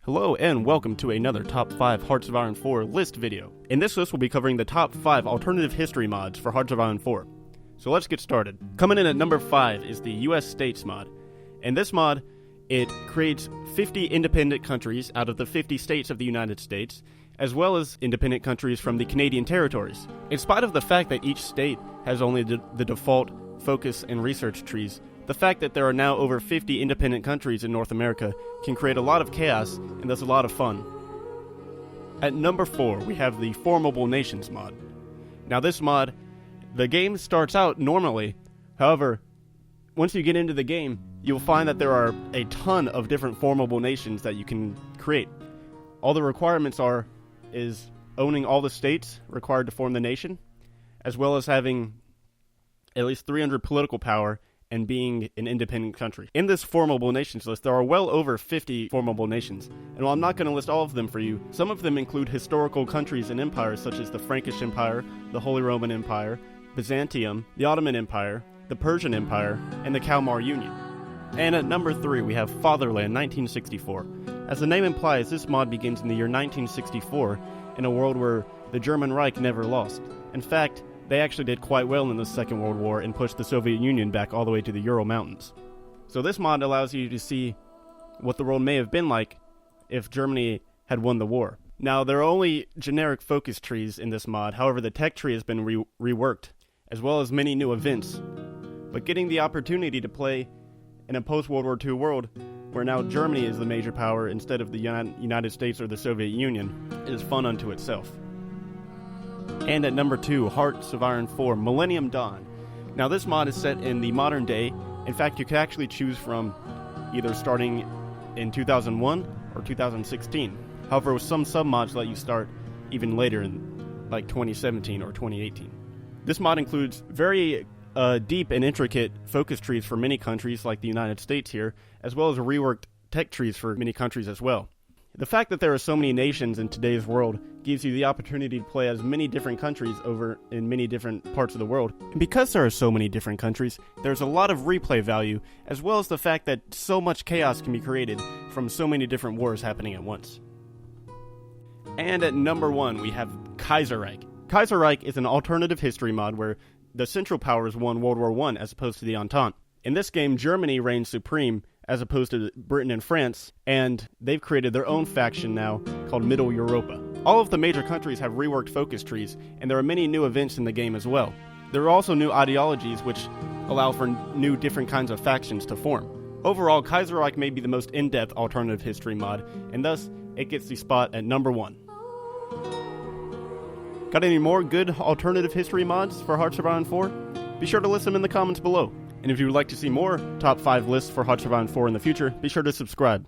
Hello and welcome to another Top 5 Hearts of Iron 4 list video. In this list we'll be covering the top 5 alternative history mods for Hearts of Iron 4. So let's get started. Coming in at number 5 is the US States mod. In this mod, it creates 50 independent countries out of the 50 states of the United States, as well as independent countries from the Canadian territories. In spite of the fact that each state has only the default focus and research trees, the fact that there are now over 50 independent countries in North America can create a lot of chaos and thus a lot of fun. At number 4, we have the Formable Nations mod. Now this mod, the game starts out normally, however, once you get into the game, you'll find that there are a ton of different formable nations that you can create. All the requirements is owning all the states required to form the nation, as well as having at least 300 political power and being an independent country. In this formable nations list, there are well over 50 formable nations, and while I'm not going to list all of them for you, some of them include historical countries and empires such as the Frankish Empire, the Holy Roman Empire, Byzantium, the Ottoman Empire, the Persian Empire, and the Kalmar Union. And at number 3, we have Fatherland 1964. As the name implies, this mod begins in the year 1964, in a world where the German Reich never lost. In fact, they actually did quite well in the Second World War and pushed the Soviet Union back all the way to the Ural Mountains. So this mod allows you to see what the world may have been like if Germany had won the war. Now, there are only generic focus trees in this mod, however the tech tree has been reworked, as well as many new events. But getting the opportunity to play in a post-World War II world, where now Germany is the major power instead of the United States or the Soviet Union, is fun unto itself. And at number 2, Hearts of Iron 4, Millennium Dawn. Now this mod is set in the modern day. In fact, you can actually choose from either starting in 2001 or 2016. However, some sub-mods let you start even later in like 2017 or 2018. This mod includes very deep and intricate focus trees for many countries like the United States here, as well as reworked tech trees for many countries as well. The fact that there are so many nations in today's world gives you the opportunity to play as many different countries over in many different parts of the world. And because there are so many different countries, there's a lot of replay value, as well as the fact that so much chaos can be created from so many different wars happening at once. And at number 1, we have Kaiser Reich. Kaiser Reich is an alternative history mod where the Central Powers won World War I as opposed to the Entente. In this game, Germany reigns supreme as opposed to Britain and France, and they've created their own faction now called Middle Europa. All of the major countries have reworked focus trees, and there are many new events in the game as well. There are also new ideologies which allow for new different kinds of factions to form. Overall, Kaiser Reich may be the most in-depth alternative history mod, and thus it gets the spot at number 1. Got any more good alternative history mods for Hearts of Iron 4? Be sure to list them in the comments below. And if you would like to see more top 5 lists for Hearts of Iron 4 in the future, be sure to subscribe.